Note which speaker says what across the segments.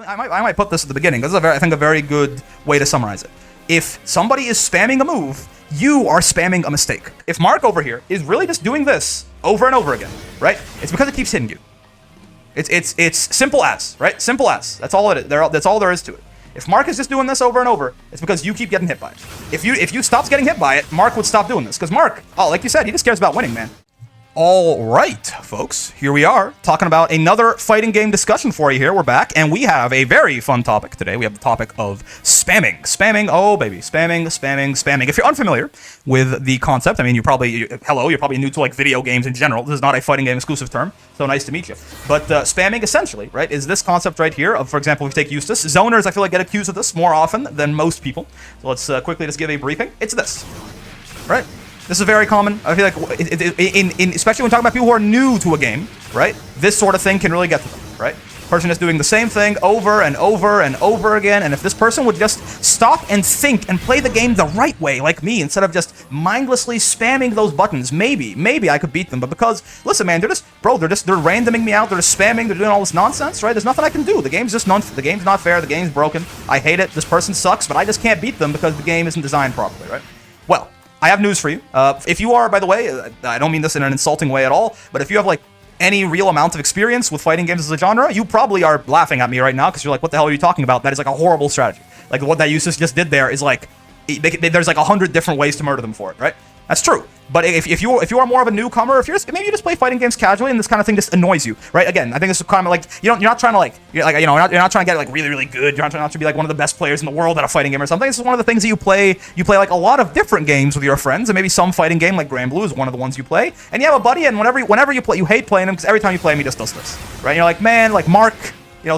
Speaker 1: I might put this at the beginning. This is I think a very good way to summarize it. If somebody is spamming a move, you are spamming a mistake. If Mark over here is really just doing this over and over again, right? It's because it keeps hitting you. It's simple as, right? Simple as. That's all it is. That's all there is to it. If Mark is just doing this over and over, it's because you keep getting hit by it. If you stopped getting hit by it, Mark would stop doing this. Because Mark, like you said, he just cares about winning, man. All right, folks, here we are talking about another fighting game discussion for you here. We're back, and we have a very fun topic today. We have the topic of spamming. Spamming, oh baby, spamming. If you're unfamiliar with the concept, I mean, you're probably new to like video games in general. This is not a fighting game exclusive term, so nice to meet you. But spamming essentially, right, is this concept right here of, for example, if we take Eustace, zoners, I feel like get accused of this more often than most people. So let's quickly just give a briefing. It's this, right? This is very common. I feel like, especially when talking about people who are new to a game, right? This sort of thing can really get to them, right? Person is doing the same thing over and over and over again, and if this person would just stop and think and play the game the right way, like me, instead of just mindlessly spamming those buttons, maybe I could beat them. But because, listen, man, they're randoming me out, they're just spamming, they're doing all this nonsense, right? There's nothing I can do. The game's not fair, the game's broken. I hate it. This person sucks, but I just can't beat them because the game isn't designed properly, right? Well, I have news for you. If you are, by the way, I don't mean this in an insulting way at all, but if you have like any real amount of experience with fighting games as a genre, you probably are laughing at me right now because you're like, what the hell are you talking about? That is like a horrible strategy. Like what that Eustace just did there is like, there's like 100 different ways to murder them for it, right? That's true. But if you are more of a newcomer, maybe you just play fighting games casually and this kind of thing just annoys you, right? Again, I think this is kind of like you're not trying to you're not trying to get like really good. You're not trying to be like one of the best players in the world at a fighting game or something. This is one of the things that you play. You play like a lot of different games with your friends, and maybe some fighting game like Grand Blue is one of the ones you play. And you have a buddy, and whenever you play, you hate playing him because every time you play him, he just does this, right? And you're like, man, like Mark.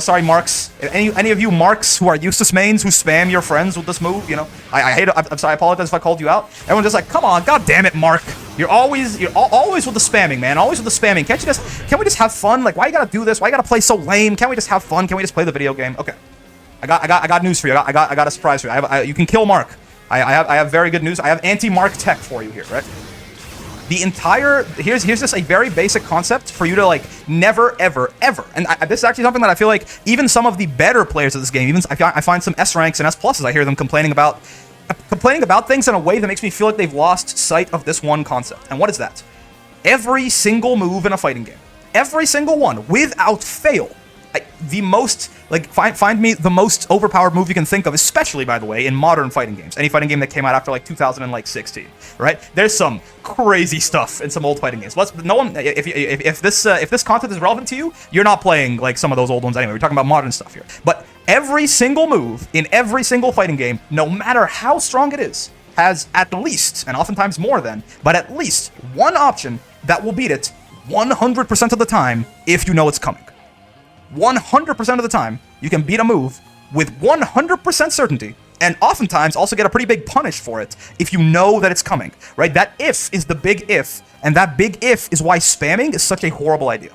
Speaker 1: Sorry, Marks. Any of you Marks who are Eustace mains who spam your friends with this move, I hate it. I'm sorry, I apologize if I called you out. Everyone's just like, come on, god damn it, Mark. You're always with the spamming, man. Always with the spamming. Can't we just have fun? Like, why you gotta do this? Why you gotta play so lame? Can't we just have fun? Can we just play the video game? Okay. I got news for you. I got a surprise for you. You can kill Mark. I have very good news. I have anti-Mark tech for you here, right? Here's just a very basic concept for you to like never ever and this is actually something that I feel like even some of the better players of this game, even I find some S ranks and S pluses, I hear them complaining about things in a way that makes me feel like they've lost sight of this one concept. And what is that? Every single move in a fighting game, every single one without fail, the most find me the most overpowered move you can think of, especially by the way in modern fighting games, any fighting game that came out after like 2016, right? There's some crazy stuff in some old fighting games. If this content is relevant to you, you're not playing like some of those old ones anyway. We're talking about modern stuff here. But every single move in every single fighting game, no matter how strong it is, has at least, and oftentimes more than, but at least one option that will beat it 100% of the time if you know it's coming. 100% of the time, you can beat a move with 100% certainty, and oftentimes also get a pretty big punish for it if you know that it's coming, right? That if is the big if, and that big if is why spamming is such a horrible idea.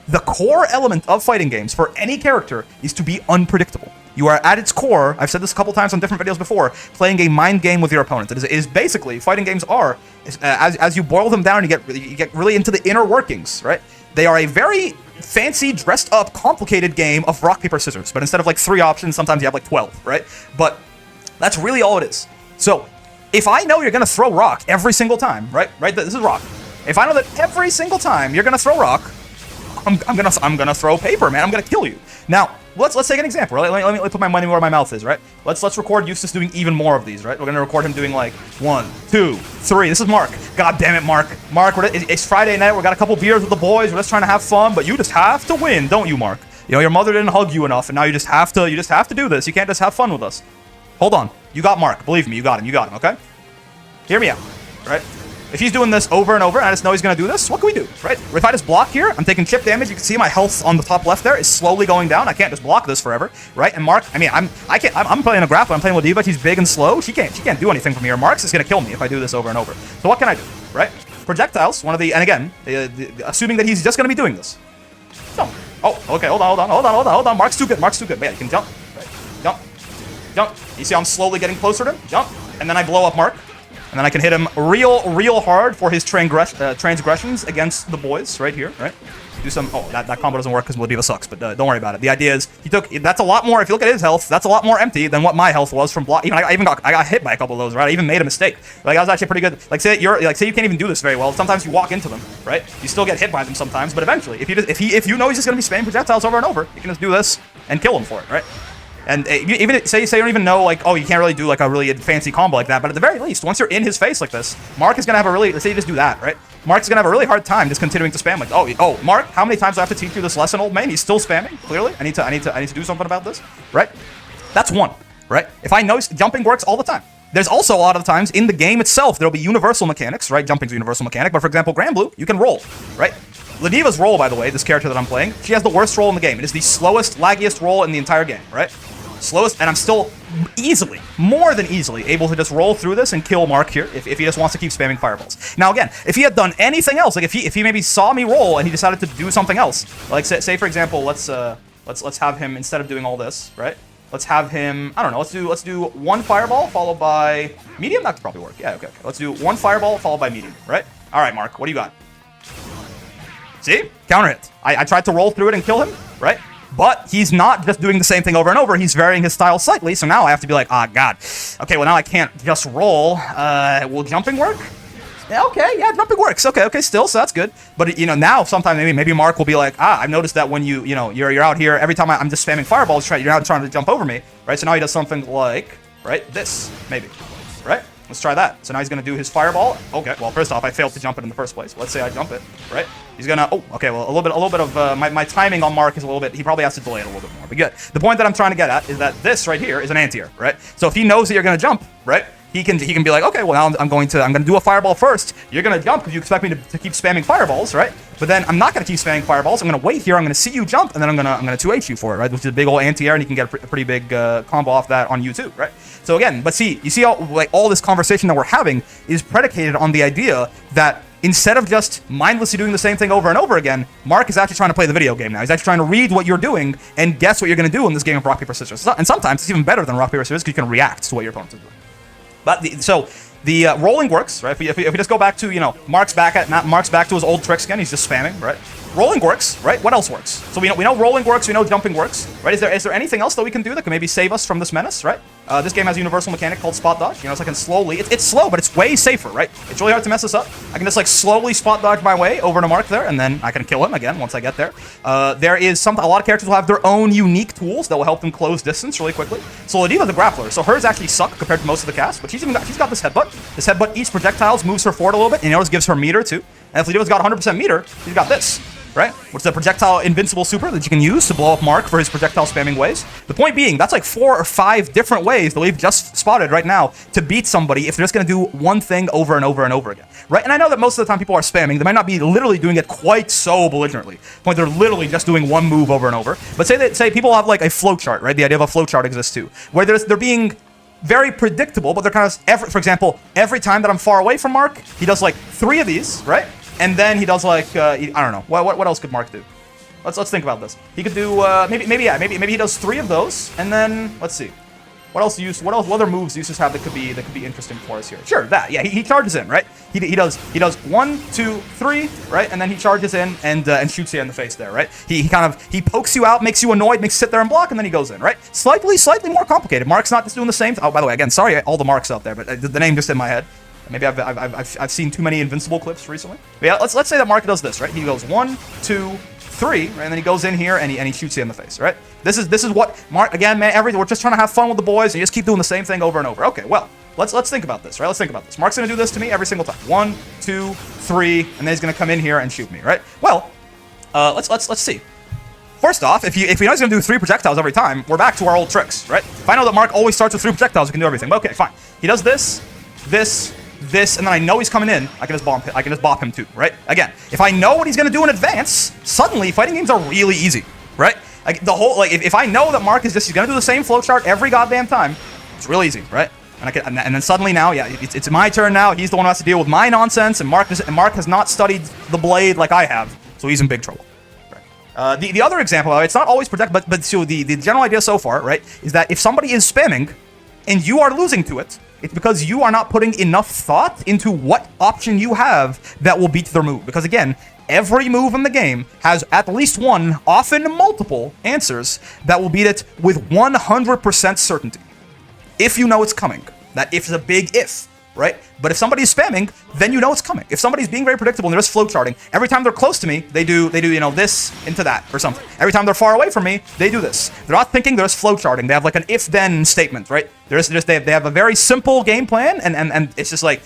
Speaker 1: The core element of fighting games for any character is to be unpredictable. You are at its core, I've said this a couple times on different videos before, playing a mind game with your opponent. It is basically, fighting games are, as you boil them down, you get really into the inner workings, right? They are a very fancy, dressed up, complicated game of rock, paper, scissors. But instead of like 3 options, sometimes you have like 12, right? But that's really all it is. So if I know you're going to throw rock every single time, right? This is rock. If I know that every single time you're going to throw rock, I'm gonna throw paper, man. I'm gonna kill you. Now, let's take an example. Right? Let me put my money where my mouth is, right? Let's record Eustace doing even more of these, right? We're gonna record him doing like 1, 2, 3. This is Mark. God damn it, Mark. Mark, it's Friday night. We got a couple beers with the boys. We're just trying to have fun, but you just have to win, don't you, Mark? Your mother didn't hug you enough, and now you just have to do this. You can't just have fun with us. Hold on. You got Mark. Believe me, you got him. Okay? Hear me out, right? If he's doing this over and over, and I just know he's going to do this, what can we do, right? If I just block here, I'm taking chip damage. You can see my health on the top left there is slowly going down. I can't just block this forever, right? And Mark, I mean, I'm playing a grappler. I'm playing with Diva. He's big and slow. She can't do anything from here. Mark's is going to kill me if I do this over and over. So what can I do, right? Projectiles, and again, assuming that he's just going to be doing this. Jump. Oh, okay, hold on. Mark's too good. Yeah, you can jump, right? Jump. You see I'm slowly getting closer to him? Jump. And then I blow up Mark. And then I can hit him real hard for his transgressions against the boys right here, right? do some. Oh, that combo doesn't work because Ladiva sucks, but don't worry about it. The idea is he took. That's a lot more. If you look at his health, that's a lot more empty than what my health was from block. Even I got hit by a couple of those, right? I even made a mistake. Like I was actually pretty good. Like say you can't even do this very well. Sometimes you walk into them, right? You still get hit by them sometimes, but eventually, if you know he's just gonna be spamming projectiles over and over, you can just do this and kill him for it, right? And even say you don't even know, like, oh, you can't really do like a really fancy combo like that, but at the very least, once you're in his face like this, Mark is gonna have a really, let's say you just do that, right? Mark's gonna have a really hard time just continuing to spam like, oh, Mark, how many times do I have to teach you this lesson, old man? He's still spamming. Clearly, I need to do something about this, right? That's one, right? If I know jumping works all the time. There's also a lot of times in the game itself there'll be universal mechanics, right? Jumping's a universal mechanic, but for example, Granblue, you can roll, right? Ladiva's roll, by the way, this character that I'm playing, she has the worst roll in the game. It is the slowest, laggiest roll in the entire game, right? Slowest, and I'm still easily, more than easily, able to just roll through this and kill Mark here if he just wants to keep spamming fireballs. Now again, if he had done anything else, like if he maybe saw me roll and he decided to do something else, like say for example, let's have him, instead of doing all this, right? Let's have him, I don't know, let's do one fireball followed by medium. That could probably work. Yeah, okay. Let's do one fireball followed by medium, right? All right, Mark, what do you got? See? Counter hit. I tried to roll through it and kill him, right? But he's not just doing the same thing over and over. He's varying his style slightly. So now I have to be like, ah, God. Okay, well, now I can't just roll. Will jumping work? Yeah, okay, yeah, jumping works. Okay, still, so that's good. But, you know, now sometime maybe Mark will be like, I've noticed that when you're out here, every time I'm just spamming fireballs, you're now trying to jump over me, right? So now he does something like, right, this, maybe, right? Let's try that. So now he's going to do his fireball. Okay, well, first off, I failed to jump it in the first place. Let's say I jump it, right? He's going to, okay, well, a little bit of, my timing on Mark is a little bit, he probably has to delay it a little bit more, but good. The point that I'm trying to get at is that this right here is an anti-air, right? So if he knows that you're going to jump, right? He can be like, okay, well, now I'm going to do a fireball first. You're going to jump because you expect me to keep spamming fireballs, right? But then I'm not going to keep spamming fireballs. I'm going to wait here. I'm going to see you jump, and then I'm going to 2H you for it, right? Which is a big old anti-air, and you can get a pretty big combo off that on you too, right? So again, but see, you see all this conversation that we're having is predicated on the idea that instead of just mindlessly doing the same thing over and over again, Mark is actually trying to play the video game now. He's actually trying to read what you're doing and guess what you're going to do in this game of rock, paper, scissors. And sometimes it's even better than rock, paper, scissors because you can react to what your opponent is doing. But the rolling works, right? If we just go back to, Mark's back to his old tricks again. He's just spamming, right? Rolling works, right? What else works? So we know rolling works. We know jumping works, right? Is there anything else that we can do that can maybe save us from this menace, right? This game has a universal mechanic called spot dodge. So I can slowly. It's slow, but it's way safer, right? It's really hard to mess this up. I can just slowly spot dodge my way over to Mark there, and then I can kill him again once I get there. There is a lot of characters will have their own unique tools that will help them close distance really quickly. So Ladiva's a grappler, so hers actually suck compared to most of the cast, but she's got this headbutt. This headbutt eats projectiles, moves her forward a little bit, and it gives her meter too. And if Ladiva's got 100% meter, she's got this, right? Which is a projectile invincible super that you can use to blow up Mark for his projectile spamming ways. The point being, that's like 4 or 5 different ways that we've just spotted right now to beat somebody if they're just going to do one thing over and over and over again, right? And I know that most of the time people are spamming. They might not be literally doing it quite so belligerently. Point, they're literally just doing one move over and over. But say people have like a flowchart, right? The idea of a flowchart exists too, where they're being very predictable, but they're kind of, for example, every time that I'm far away from Mark, he does like 3 of these, right? And then he does like, I don't know, what else could Mark do? Let's think about this. He could do, maybe he does 3 of those, and then, let's see. What other moves do users have that could be interesting for us here? Sure, that, yeah, he charges in, right? He does 1, 2, 3, right? And then he charges in and shoots you in the face there, right? He pokes you out, makes you annoyed, makes you sit there and block, and then he goes in, right? Slightly more complicated. Mark's not just doing the same. Oh, by the way, again, sorry, all the Marks out there, but the name just in my head. Maybe I've seen too many Invincible clips recently. But yeah, let's say that Mark does this, right? He goes 1, 2, 3, right? And then he goes in here and he shoots you in the face, right? This is what Mark, again, man. We're just trying to have fun with the boys and you just keep doing the same thing over and over. Okay, well, let's think about this, right? Let's think about this. Mark's gonna do this to me every single time. 1, 2, 3, and then he's gonna come in here and shoot me, right? Well, let's see. First off, if you know he's gonna do 3 projectiles every time, we're back to our old tricks, right? If I know that Mark always starts with 3 projectiles, we can do everything. But okay, fine. He does this, and then I know he's coming in, I can just bop him too, right? Again, if I know what he's gonna do in advance, suddenly fighting games are really easy, right? Like if I know that Mark he's gonna do the same flowchart every goddamn time, it's real easy, right? And then suddenly now, yeah, it's my turn now. He's the one who has to deal with my nonsense, and Mark has not studied the blade like I have, so he's in big trouble. Right? The other example, it's not always protect, but so the general idea so far, right, is that if somebody is spamming and you are losing to it, it's because you are not putting enough thought into what option you have that will beat their move. Because again, every move in the game has at least one, often multiple, answers that will beat it with 100% certainty. If you know it's coming. That if is a big if, right? But if somebody's spamming, then you know it's coming. If somebody's being very predictable and they're just flowcharting, every time they're close to me, they do this into that or something. Every time they're far away from me, they do this. They're not thinking, they're just flowcharting. They have like an if-then statement, right? They have a very simple game plan, and it's just like,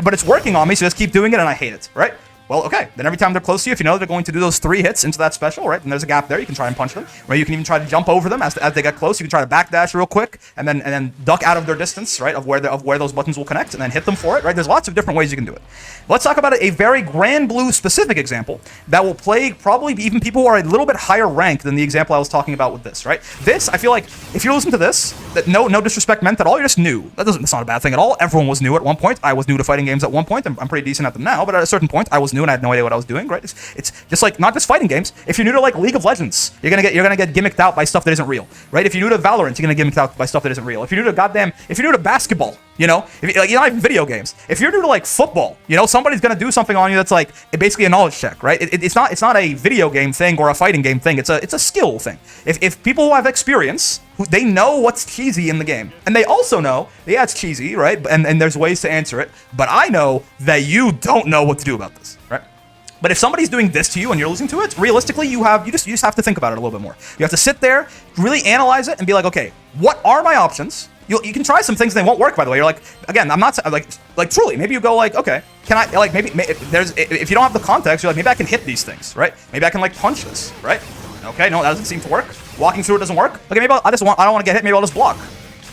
Speaker 1: but it's working on me, so just keep doing it, and I hate it, right? Well, okay, then every time they're close to you, if you know they're going to do those 3 hits into that special, right, and there's a gap there, you can try and punch them, right? You can even try to jump over them as they get close. You can try to backdash real quick, and then duck out of their distance, right, of where those buttons will connect, and then hit them for it, right? There's lots of different ways you can do it. Let's talk about a very Grand Blue specific example that will plague probably even people who are a little bit higher rank than the example I was talking about with this, right? This, I feel like, if you listen to this, that no disrespect meant at all, you're just new. That's not a bad thing at all. Everyone was new at one point. I was new to fighting games at one point. I'm pretty decent at them now, but at a certain point, I was new and I had no idea what I was doing, right? It's just like, not just fighting games. If you're new to like League of Legends, you're gonna get gimmicked out by stuff that isn't real, right? If you're new to Valorant, you're gonna get gimmicked out by stuff that isn't real. If you're new to basketball, you know, you're not even video games. If you're new to like football, you know, somebody's gonna do something on you that's like basically a knowledge check, right? It's not a video game thing or a fighting game thing. It's a skill thing. If people who have experience, they know what's cheesy in the game, and they also know, yeah, it's cheesy, right? And there's ways to answer it. But I know that you don't know what to do about this, right? But if somebody's doing this to you and you're losing to it, realistically, you just have to think about it a little bit more. You have to sit there, really analyze it, and be like, okay, what are my options? You can try some things and they won't work, by the way. You're like, again, I'm not like truly. Maybe you go like, okay, can I like maybe if you don't have the context, you're like, maybe I can hit these things, right? Maybe I can like punch this, right? Okay, no, that doesn't seem to work. Walking through it doesn't work. Okay, maybe I don't want to get hit. Maybe I'll just block.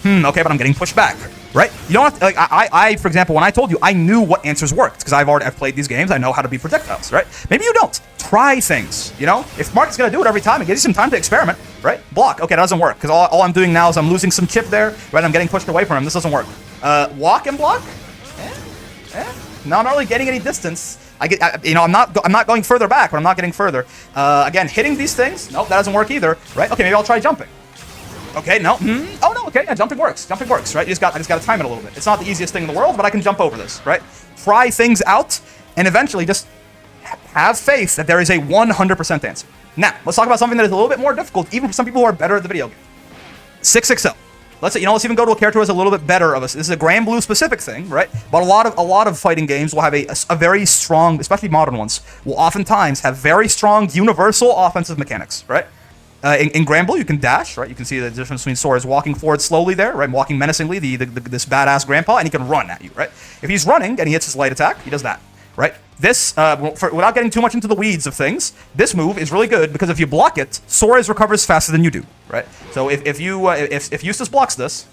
Speaker 1: Okay, but I'm getting pushed back, right? You don't have to, like, I, for example, when I told you, I knew what answers worked, because I've played these games, I know how to be projectiles, right? Maybe you don't. Try things, you know? If Mark is going to do it every time, it gives you some time to experiment, right? Block. Okay, that doesn't work, because all I'm doing now is I'm losing some chip there, right? I'm getting pushed away from him. This doesn't work. Walk and block? No, I'm not really getting any distance. I'm not going further back, but I'm not getting further. Again, hitting these things, nope, that doesn't work either, right? Okay, maybe I'll try jumping. Okay, no. Oh, no, okay, yeah, jumping works. Jumping works, right? I just got to time it a little bit. It's not the easiest thing in the world, but I can jump over this, right? Try things out, and eventually just have faith that there is a 100% answer. Now, let's talk about something that is a little bit more difficult, even for some people who are better at the video game. 6XL. Let's even go to a character who is a little bit better of us. This is a Grand Blue specific thing, right? But a lot of fighting games will have a very strong, especially modern ones, will oftentimes have very strong universal offensive mechanics, right? In Grand Blue, you can dash, right? You can see the difference between Sora's walking forward slowly there, right? Walking menacingly, this badass grandpa, and he can run at you, right? If he's running and he hits his light attack, he does that, right? This, without getting too much into the weeds of things, this move is really good because if you block it, Sora's recovers faster than you do, right? So if Eustace blocks this,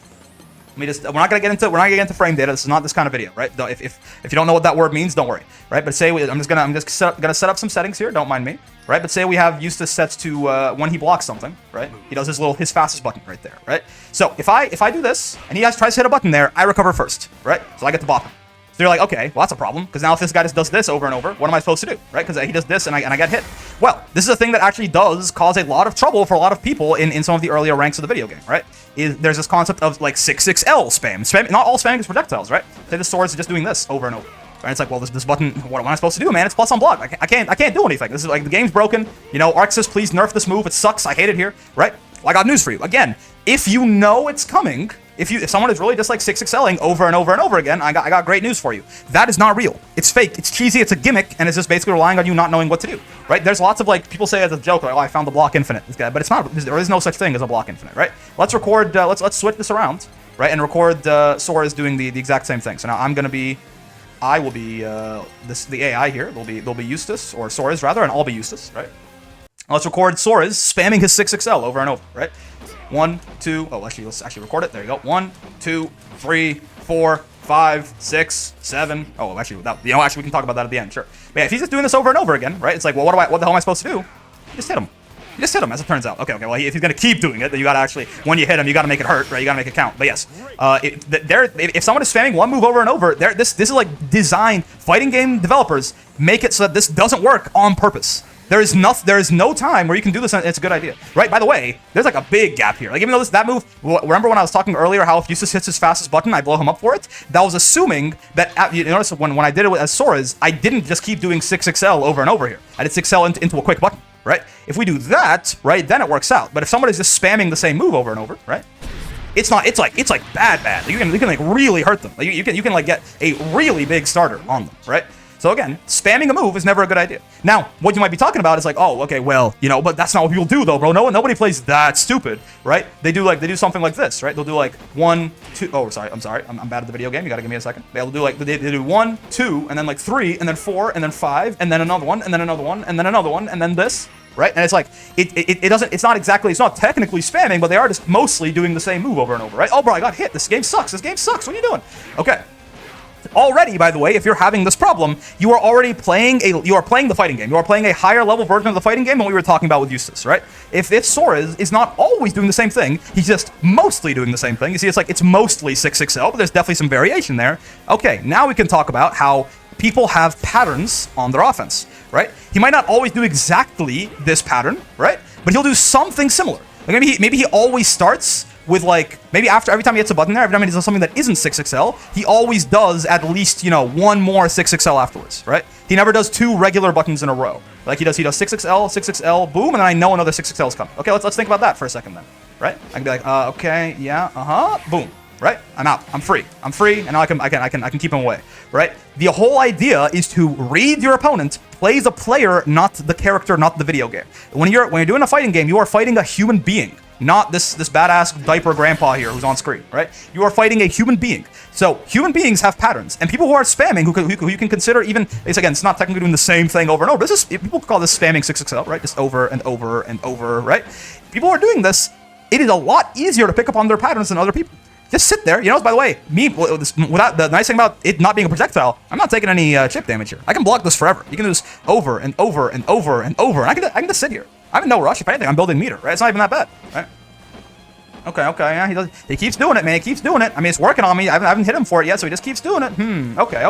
Speaker 1: we're not gonna get into frame data. This is not this kind of video, right? If you don't know what that word means, don't worry, right? But say I'm just gonna set up some settings here. Don't mind me, right? But say we have Eustace sets to when he blocks something, right? He does his fastest button right there, right? So if I do this and he tries to hit a button there, I recover first, right? So I get to bop him. So you're like, okay, well that's a problem because now if this guy just does this over and over, what am I supposed to do, right? Because he does this and I get hit. Well, this is a thing that actually does cause a lot of trouble for a lot of people in some of the earlier ranks of the video game, right? There's this concept of like 6XL spam. Not all spamming is projectiles, right? Say the Sora's just doing this over and over. Right? It's like, well, this button, what am I supposed to do, man? It's plus on block. I can't do anything. This is like the game's broken. You know, Arxis, please nerf this move. It sucks. I hate it here, right? Well, I got news for you. Again, if you know it's coming, if someone is really just like 6XLing over and over and over again, I got great news for you. That is not real. It's fake. It's cheesy. It's a gimmick, and it's just basically relying on you not knowing what to do, right? There's lots of like people say as a joke, like, oh, I found the block infinite, this guy, but it's not. There is no such thing as a block infinite, right? Let's record. Let's switch this around, right, and record Sora's doing the exact same thing. So now I will be the AI here. They'll be Eustace or Sora's rather, and I'll be Eustace, right? Let's record Sora's spamming his 6XL over and over, right? 1, 2. Oh, actually, let's actually record it. There you go. 1, 2, 3, 4, 5, 6, 7. Oh, actually, actually, we can talk about that at the end. Sure. But yeah, if he's just doing this over and over again, right? It's like, well, what the hell am I supposed to do? You just hit him. You just hit him, as it turns out. Okay. Well, if he's gonna keep doing it, then you gotta actually, when you hit him, you gotta make it hurt, right? You gotta make it count. But yes, if someone is spamming one move over and over, this is like design. Fighting game developers make it so that this doesn't work on purpose. There is no time where you can do this and it's a good idea, right? By the way, there's like a big gap here. Like even though that move, remember when I was talking earlier how if Eustace hits his fastest button, I blow him up for it? That was assuming that, you notice when I did it as Sora's, I didn't just keep doing 6XL over and over here. I did 6L into a quick button, right? If we do that, right, then it works out. But if somebody's just spamming the same move over and over, right? It's like bad. You can like really hurt them. Like you can like get a really big starter on them, right? So again, spamming a move is never a good idea. Now, what you might be talking about is like, oh, okay, well, you know, but that's not what people do though, bro. Nobody plays that stupid, right? They do something like this, right? They'll do like 1, 2. Oh, sorry, I'm sorry. I'm bad at the video game. You gotta give me a second. They'll do like they do 1, 2, and then like 3, and then 4, and then 5, and then another one, and then another one, and then another one, and then this. Right? And it's like, it's not technically spamming, but they are just mostly doing the same move over and over, right? Oh, bro, I got hit. This game sucks. What are you doing? Okay. Already, by the way, if you're having this problem, you are playing the fighting game. You are playing a higher level version of the fighting game than we were talking about with Eustace, right? If Sora is not always doing the same thing, he's just mostly doing the same thing. You see, it's mostly 6XL, but there's definitely some variation there. Okay, now we can talk about how people have patterns on their offense, right? He might not always do exactly this pattern, right? But he'll do something similar. Like maybe he always starts with like, maybe after every time he hits a button there, every time he does something that isn't 6XL, he always does at least, you know, one more 6XL afterwards, right? He never does 2 regular buttons in a row. Like he does 6XL, boom, and then I know another 6XL is coming. Okay, let's think about that for a second then, right? I can be like, okay, yeah, boom. Right? I'm out. I'm free, and now I can keep him away. Right? The whole idea is to read your opponent, play the player, not the character, not the video game. When you're doing a fighting game, you are fighting a human being, not this badass diaper grandpa here who's on screen. Right? You are fighting a human being. So human beings have patterns, and people who are spamming, who you can consider even, it's not technically doing the same thing over and over. People call this spamming 6XL, right? Just over and over and over, right? People who are doing this, it is a lot easier to pick up on their patterns than other people. Just sit there. You know, by the way, without the nice thing about it not being a projectile, I'm not taking any chip damage here. I can block this forever. You can do this over and over and over and over. And I can just sit here. I'm in no rush. If anything, I'm building meter, right? It's not even that bad, right? Okay, yeah, he keeps doing it, man. He keeps doing it. I mean, it's working on me. I haven't hit him for it yet, so he just keeps doing it. Okay.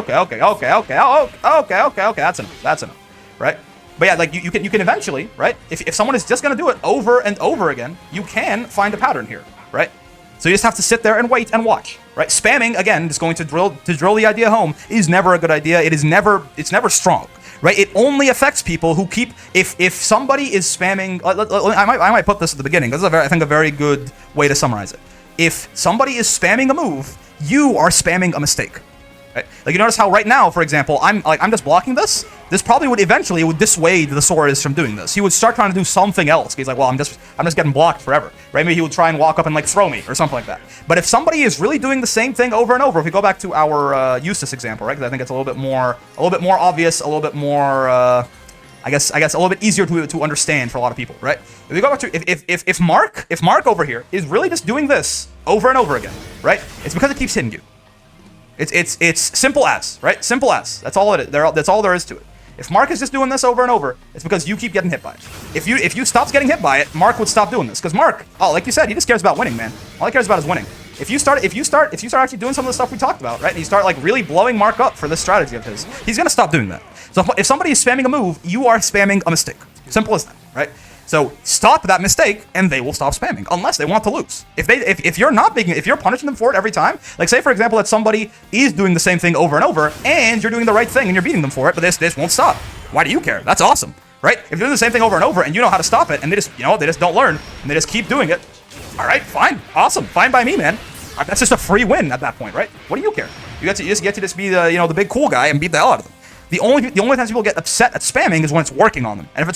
Speaker 1: That's enough, right? But yeah, like you can eventually, right? If someone is just gonna do it over and over again, you can find a pattern here, right? So you just have to sit there and wait and watch, right? Spamming, again, just going to drill the idea home, is never a good idea. It's never strong, right? It only affects people who keep, if somebody is spamming, I might put this at the beginning. This is I think a very good way to summarize it. If somebody is spamming a move, you are spamming a mistake. Right? Like you notice how right now, for example, I'm just blocking this. This probably would eventually dissuade the Soras from doing this. He would start trying to do something else. He's like, well, I'm just getting blocked forever, right? Maybe he would try and walk up and like throw me or something like that. But if somebody is really doing the same thing over and over, if we go back to our Eustace example, right? Because I think it's a little bit more obvious, a little bit more, I guess a little bit easier to understand for a lot of people, right? If we go back to if Mark over here is really just doing this over and over again, right? It's because it keeps hitting you. It's simple as, right? Simple as. That's all it is. That's all there is to it. If Mark is just doing this over and over, it's because you keep getting hit by it. If you stopped getting hit by it, Mark would stop doing this. Because Mark, like you said, he just cares about winning, man. All he cares about is winning. If you start actually doing some of the stuff we talked about, right? And you start like really blowing Mark up for this strategy of his, he's gonna stop doing that. So if somebody is spamming a move, you are spamming a mistake. Simple as that, right? So stop that mistake, and they will stop spamming unless they want to lose. If you're punishing them for it every time, like say for example that somebody is doing the same thing over and over, and you're doing the right thing and you're beating them for it, but this won't stop. Why do you care? That's awesome, right? If you're doing the same thing over and over and you know how to stop it, and they just don't learn and they just keep doing it, all right, fine, awesome, fine by me, man. That's just a free win at that point, right? What do you care? You just get to just be the big cool guy and beat the hell out of them. The only times people get upset at spamming is when it's working on them. And if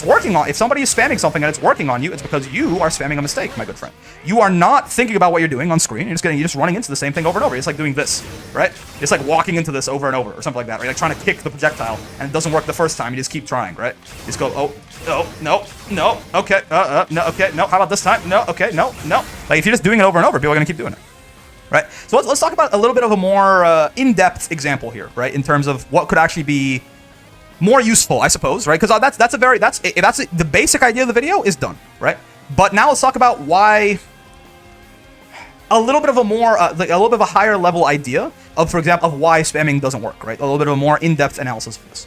Speaker 1: somebody is spamming something and it's working on you, it's because you are spamming a mistake, my good friend. You are not thinking about what you're doing on screen. You're just running into the same thing over and over. It's like doing this, right? It's like walking into this over and over or something like that, right? Like trying to kick the projectile and it doesn't work the first time. You just keep trying, right? You just go, oh, no, okay, no, okay, no, how about this time? No, okay, no. Like if you're just doing it over and over, people are gonna keep doing it. Right? So let's talk about a little bit of a more in-depth example here, right? In terms of what could actually be more useful, I suppose, right? Because that's the basic idea of the video is done, right? But now let's talk about why a little bit of a more a little bit of a higher level idea of, for example, of why spamming doesn't work, right? A little bit of a more in-depth analysis of this.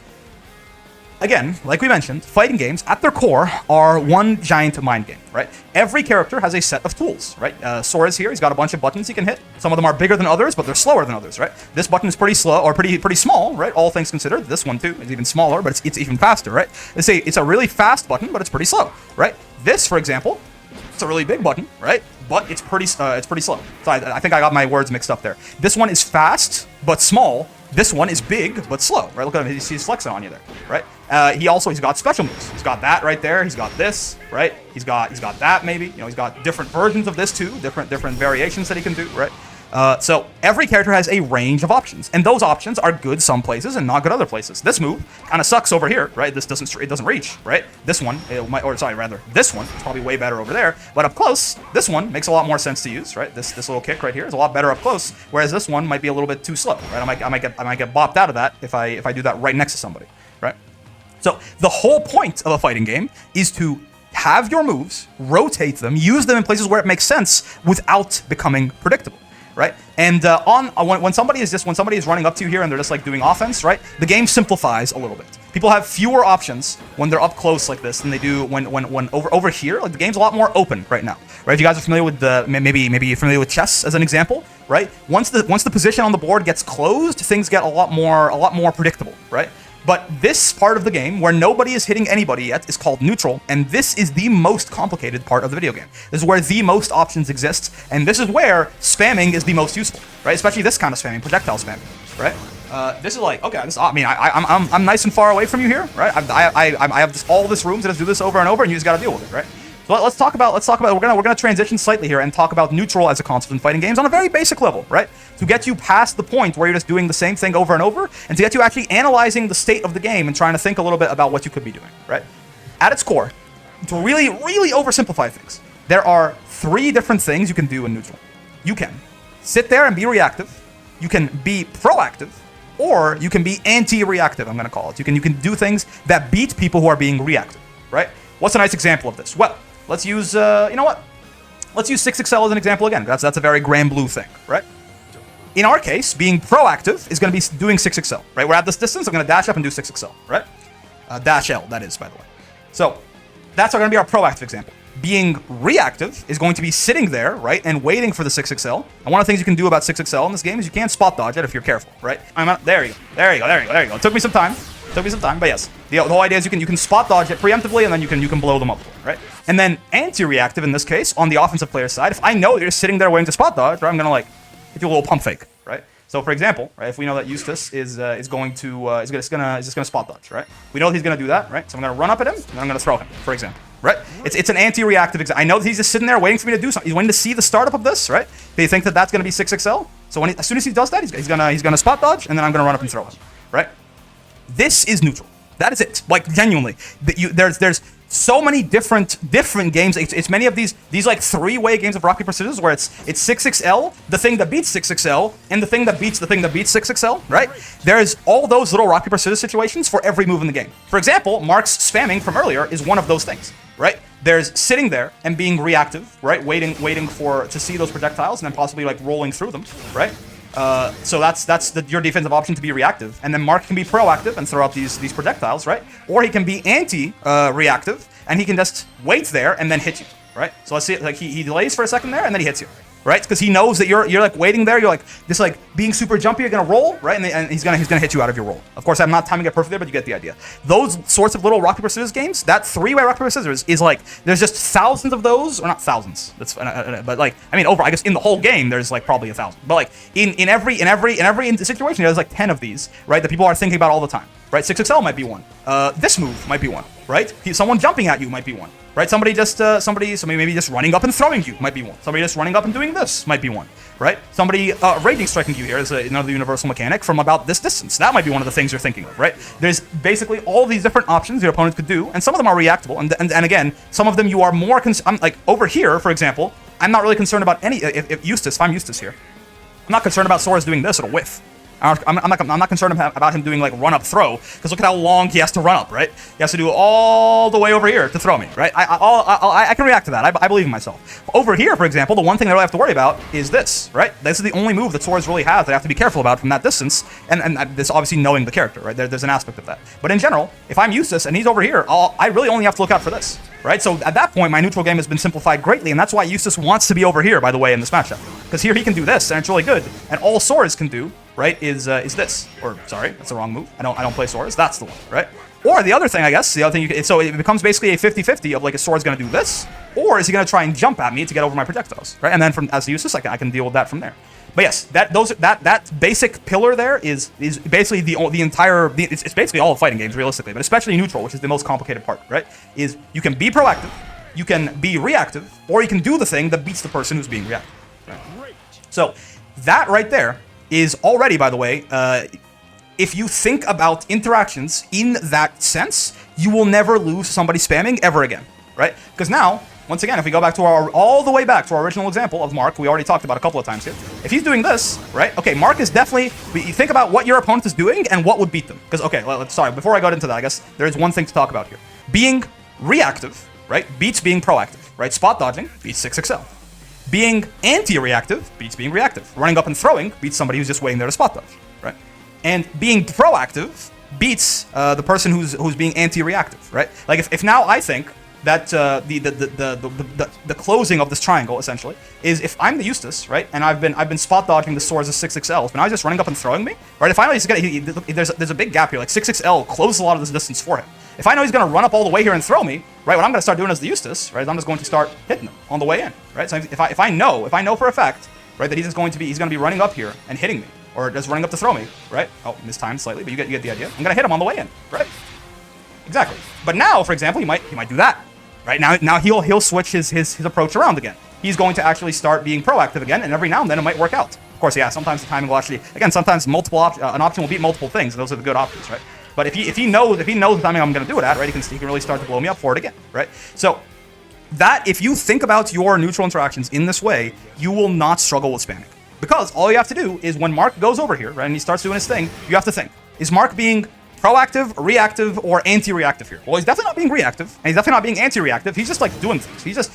Speaker 1: again, like we mentioned, fighting games at their core are one giant mind game, right? Every character has a set of tools, right? Sora's here, he's got a bunch of buttons he can hit. Some of them are bigger than others, but they're slower than others, right? This button is pretty slow, or pretty small, right? All things considered. This one too is even smaller, but it's even faster, right? It's a really fast button, but it's pretty slow, right? This, for example, it's a really big button, right? But it's pretty slow. So I think I got my words mixed up there. This one is fast, but small. This one is big, but slow, right? Look at him, he's flexing on you there, right? He's got special moves. He's got that right there. He's got this, right? He's got that maybe. You know, he's got different versions of this too, different variations that he can do, right? So every character has a range of options, and those options are good some places and not good other places. This move kind of sucks over here, right? It doesn't reach, right? This one, this one is probably way better over there. But up close, this one makes a lot more sense to use, right? This little kick right here is a lot better up close, whereas this one might be a little bit too slow, right? I might get bopped out of that if I do that right next to somebody, right? So the whole point of a fighting game is to have your moves, rotate them, use them in places where it makes sense without becoming predictable. Right? And when somebody is running up to you here and they're just like doing offense, right? The game simplifies a little bit. People have fewer options when they're up close like this than they do when over here. Like the game's a lot more open right now, right? If you guys are familiar with maybe you're familiar with chess as an example, right? Once the position on the board gets closed, things get a lot more predictable, right? But this part of the game, where nobody is hitting anybody yet, is called neutral, and this is the most complicated part of the video game. This is where the most options exist, and this is where spamming is the most useful, right? Especially this kind of spamming, projectile spamming, right? This is like, okay, I'm nice and far away from you here, right? I have just all this room to just do this over and over, and you just got to deal with it, right? So let's talk about. We're gonna transition slightly here and talk about neutral as a concept in fighting games on a very basic level, right? To get you past the point where you're just doing the same thing over and over, and to get you actually analyzing the state of the game and trying to think a little bit about what you could be doing, right? At its core, to really oversimplify things, there are 3 different things you can do in neutral. You can sit there and be reactive. You can be proactive, or you can be anti-reactive. I'm gonna call it. You can do things that beat people who are being reactive, right? What's a nice example of this? Well, let's use, you know what? Let's use 6XL as an example again. That's a very Grand Blue thing, right? In our case, being proactive is going to be doing 6XL, right? We're at this distance. I'm going to dash up and do 6XL, right? Dash L, that is, by the way. So that's going to be our proactive example. Being reactive is going to be sitting there, right, and waiting for the 6XL. And one of the things you can do about 6XL in this game is you can spot dodge it if you're careful, right? There you go. It took me some time. But yes, the whole idea is you can spot dodge it preemptively, and then you can blow them up, right? And then anti-reactive in this case, on the offensive player's side, if I know you're just sitting there waiting to spot dodge, right, I'm gonna like hit you a little pump fake, right? So for example, right, if we know that Eustace is going to is just gonna spot dodge, right? We know that he's gonna do that, right? So I'm gonna run up at him and then I'm gonna throw him, for example, right? It's an anti-reactive example. I know that he's just sitting there waiting for me to do something. He's waiting to see the startup of this, right? They think that that's gonna be 6XL. So as soon as he does that, he's gonna spot dodge, and then I'm gonna run up and throw him, right? This is neutral. That is it. Like genuinely, there's so many different games. It's many of these like 3-way games of rock paper scissors where it's 6XL, the thing that beats 6XL, and the thing that beats 6XL. Right? There's all those little rock paper scissors situations for every move in the game. For example, Mark's spamming from earlier is one of those things. Right? There's sitting there and being reactive. Right? Waiting to see those projectiles and then possibly like rolling through them. Right? So that's your defensive option, to be reactive, and then Mark can be proactive and throw out these projectiles, right? Or he can be anti-reactive and he can just wait there and then hit you, right? So let's see, like he delays for a second there and then he hits you, right? Because he knows that you're like waiting there, you're like just like being super jumpy, you're gonna roll, right? And he's gonna hit you out of your roll. Of course, I'm not timing it perfectly there, but you get the idea. Those sorts of little rock paper scissors games, that 3-way rock paper scissors is like there's just thousands of those, or not thousands. That's but like I mean I guess in the whole game there's like probably 1,000. But like in every situation there's like 10 of these, right? That people are thinking about all the time, right? 6XL might be one. This move might be one, right? Someone jumping at you might be one. Right? Somebody maybe just running up and throwing you might be one. Somebody just running up and doing this might be one. Right? Somebody raging striking you here is another universal mechanic from about this distance. That might be one of the things you're thinking of, right? There's basically all these different options your opponent could do, and some of them are reactable. And again, some of them you are more like over here, for example. I'm not really concerned about any. If I'm Eustace here, I'm not concerned about Sora's doing this. It'll whiff. I'm not concerned about him doing like run up throw, because look at how long he has to run up, right? He has to do all the way over here to throw me, right? I can react to that. I believe in myself. Over here, for example, the one thing that I have to worry about is this, right? This is the only move that swords really have that I have to be careful about from that distance, and this obviously knowing the character, right? There's an aspect of that. But in general, if I'm Eustace and he's over here, I really only have to look out for this, right? So at that point, my neutral game has been simplified greatly, and that's why Eustace wants to be over here, by the way, in this matchup, because here he can do this, and it's really good, and all swords can do, right, is this. Or, sorry, that's the wrong move. I don't play swords. That's the one, right? Or the other thing, I guess, the other thing, so it becomes basically a 50-50 of, like, a sword's going to do this, or is he going to try and jump at me to get over my projectiles, right? And then as Eustace, I can deal with that from there. But yes, that basic pillar there is basically the entire, it's basically all of fighting games, realistically, but especially neutral, which is the most complicated part, right? Is you can be proactive, you can be reactive, or you can do the thing that beats the person who's being reactive, right? So that right there is already, by the way, if you think about interactions in that sense, you will never lose somebody spamming ever again, right? Because now, once again, if we go back to all the way back to our original example of Mark, we already talked about a couple of times here. If he's doing this, right? Okay, Mark is definitely, you think about what your opponent is doing and what would beat them. Because, okay, sorry, before I go into that, I guess there's one thing to talk about here. Being reactive, right, beats being proactive, right? Spot dodging beats 6XL. Being anti-reactive beats being reactive. Running up and throwing beats somebody who's just waiting there to spot dodge, right? And being proactive beats the person who's being anti-reactive, right? Like if now I think that the closing of this triangle essentially is if I'm the Eustace, right, and I've been spot dodging the swords of 6XLs, but now he's just running up and throwing me, right? If I know he's gonna, there's a big gap here. Like 6XL closes a lot of this distance for him. If I know he's gonna run up all the way here and throw me, right, what I'm gonna start doing as the Eustace, right, is I'm just going to start hitting him on the way in, right? So if I know for a fact, right, that he's gonna be running up here and hitting me, or just running up to throw me, right? Oh, mistimed slightly, but you get the idea. I'm gonna hit him on the way in, right? Exactly. But now, for example, he might do that, right? Now he'll switch his approach around again. He's going to actually start being proactive again, and every now and then it might work out. Of course, yeah, sometimes the timing will actually, again, sometimes an option will beat multiple things, and those are the good options, right? But if he knows the timing I'm going to do it at, right, he can really start to blow me up for it again, right? So that, if you think about your neutral interactions in this way, you will not struggle with spamming. Because all you have to do is when Mark goes over here, right, and he starts doing his thing, you have to think, is Mark being proactive, reactive, or anti-reactive here? Well, he's definitely not being reactive, and he's definitely not being anti-reactive. He's just like doing things.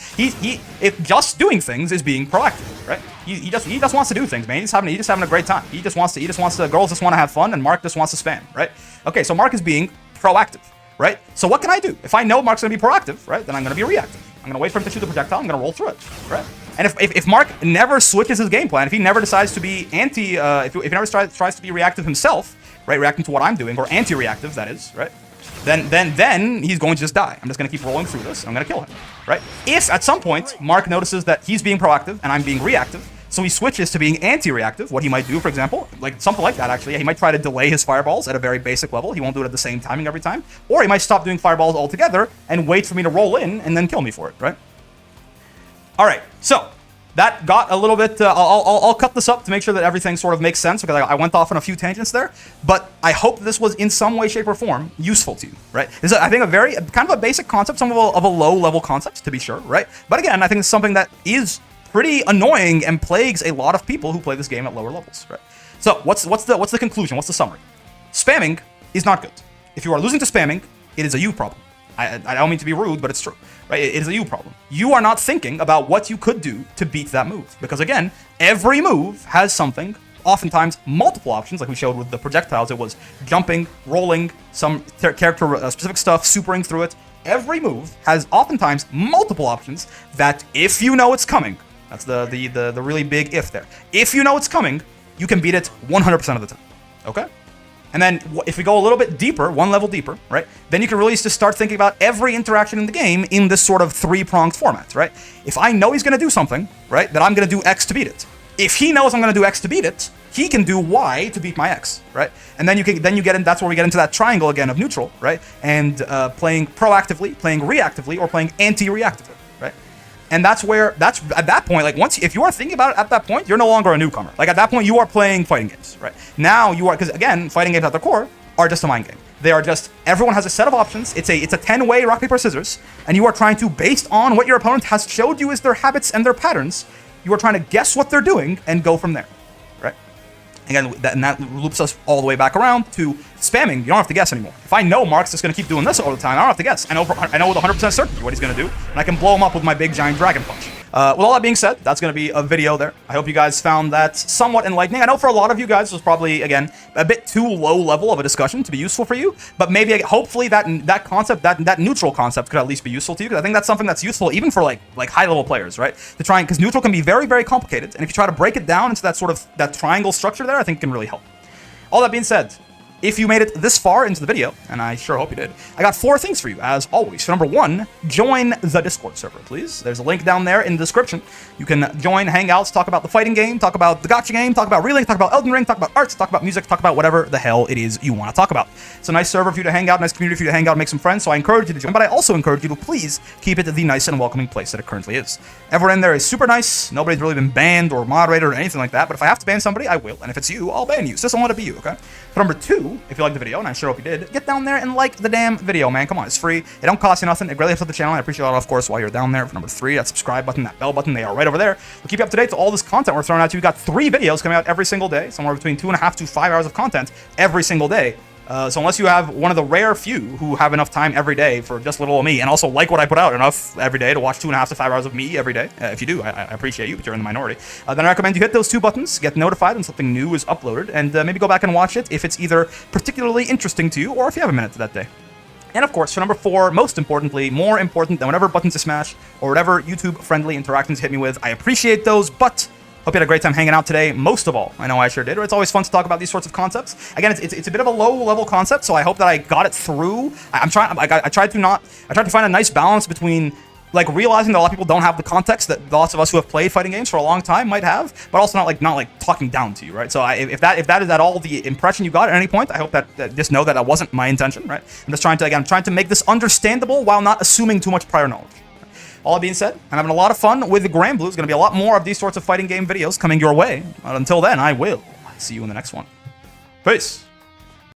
Speaker 1: If just doing things is being proactive, right? He just wants to do things, man. He's just having a great time. Girls just want to have fun, and Mark just wants to spam, right? Okay, so Mark is being proactive, right? So what can I do? If I know Mark's gonna be proactive, right, then I'm gonna be reactive. I'm gonna wait for him to shoot the projectile. I'm gonna roll through it, right? And if Mark never switches his game plan, if he never decides to be if he never tries to be reactive himself, right, reacting to what I'm doing, or anti-reactive, that is, right, then he's going to just die. I'm just going to keep rolling through this, and I'm going to kill him, right? If at some point Mark notices that he's being proactive and I'm being reactive, so he switches to being anti-reactive, what he might do, for example, like something like that actually, he might try to delay his fireballs at a very basic level. He won't do it at the same timing every time, or he might stop doing fireballs altogether and wait for me to roll in and then kill me for it, right? All right, so that got a little bit, I'll cut this up to make sure that everything sort of makes sense, because I went off on a few tangents there, but I hope this was in some way, shape, or form useful to you, right? This is, I think, a very, kind of a basic concept, some of a low-level concept, to be sure, right? But again, I think it's something that is pretty annoying and plagues a lot of people who play this game at lower levels, right? So, what's the conclusion? What's the summary? Spamming is not good. If you are losing to spamming, it is a you problem. I don't mean to be rude, but it's true, right? It is a you problem. You are not thinking about what you could do to beat that move. Because again, every move has something, oftentimes multiple options, like we showed with the projectiles. It was jumping, rolling, some character-specific stuff, supering through it. Every move has oftentimes multiple options that, if you know it's coming, that's the really big if there. If you know it's coming, you can beat it 100% of the time, okay? And then if we go a little bit deeper, one level deeper, right, then you can really just start thinking about every interaction in the game in this sort of three-pronged format, right? If I know he's going to do something, right, then I'm going to do X to beat it. If he knows I'm going to do X to beat it, he can do Y to beat my X, right? And then that's where we get into that triangle again of neutral, right? And playing proactively, playing reactively, or playing anti-reactively, right? And that's at that point, like if you are thinking about it at that point, you're no longer a newcomer. Like at that point, you are playing fighting games, right? Now you are, because again, fighting games at their core are just a mind game. They are just, everyone has a set of options. It's a 10-way rock, paper, scissors, and you are trying to, based on what your opponent has showed you as their habits and their patterns, you are trying to guess what they're doing and go from there, right? Again, that loops us all the way back around to spamming. You don't have to guess anymore. If I know Mark's just going to keep doing this all the time, I don't have to guess. I know with 100% certainty what he's going to do, and I can blow him up with my big giant dragon punch. With all that being said, that's going to be a video there. I hope you guys found that somewhat enlightening. I know for a lot of you guys, this was probably, again, a bit too low level of a discussion to be useful for you, but maybe, hopefully, that concept, that neutral concept could at least be useful to you, because I think that's something that's useful even for, like high-level players, right? To try and, because neutral can be very, very complicated, and if you try to break it down into that sort of, that triangle structure there, I think it can really help. All that being said, if you made it this far into the video, and I sure hope you did, I got 4 things for you, as always. So number 1, join the Discord server, please. There's a link down there in the description. You can join hangouts, talk about the fighting game, talk about the gacha game, talk about Relink, talk about Elden Ring, talk about arts, talk about music, talk about whatever the hell it is you want to talk about. It's a nice server for you to hang out, nice community for you to hang out and make some friends, so I encourage you to join, but I also encourage you to please keep it the nice and welcoming place that it currently is. Everyone in there is super nice, nobody's really been banned or moderated or anything like that, but if I have to ban somebody, I will, and if it's you, I'll ban you. So just don't let it be you, okay? But number 2, if you like the video, and I sure hope you did, get down there and like the damn video, man. Come on, it's free. It don't cost you nothing. It really helps out the channel. I appreciate it, of course, while you're down there. For number 3, that subscribe button, that bell button, they are right over there. We'll keep you up to date to all this content we're throwing at you. We've got 3 videos coming out every single day, somewhere between 2.5 to 5 hours of content every single day. So unless you have one of the rare few who have enough time every day for just little old me, and also like what I put out enough every day to watch 2.5 to 5 hours of me every day, if you do, I appreciate you, but you're in the minority, then I recommend you hit those 2 buttons, get notified when something new is uploaded, and maybe go back and watch it if it's either particularly interesting to you, or if you have a minute to that day. And of course, for number 4, most importantly, more important than whatever buttons to smash, or whatever YouTube-friendly interactions hit me with, I appreciate those, but hope you had a great time hanging out today. Most of all, I know I sure did. It's always fun to talk about these sorts of concepts. Again, it's a bit of a low-level concept, so I hope that I got it through. I tried to find a nice balance between, like, realizing that a lot of people don't have the context that lots of us who have played fighting games for a long time might have, but also not like talking down to you, right? So if that is at all the impression you got at any point, I hope that just know that that wasn't my intention, right? I'm just trying to make this understandable while not assuming too much prior knowledge. All that being said, I'm having a lot of fun with the Granblue. There's going to be a lot more of these sorts of fighting game videos coming your way. But until then, I will see you in the next one. Peace.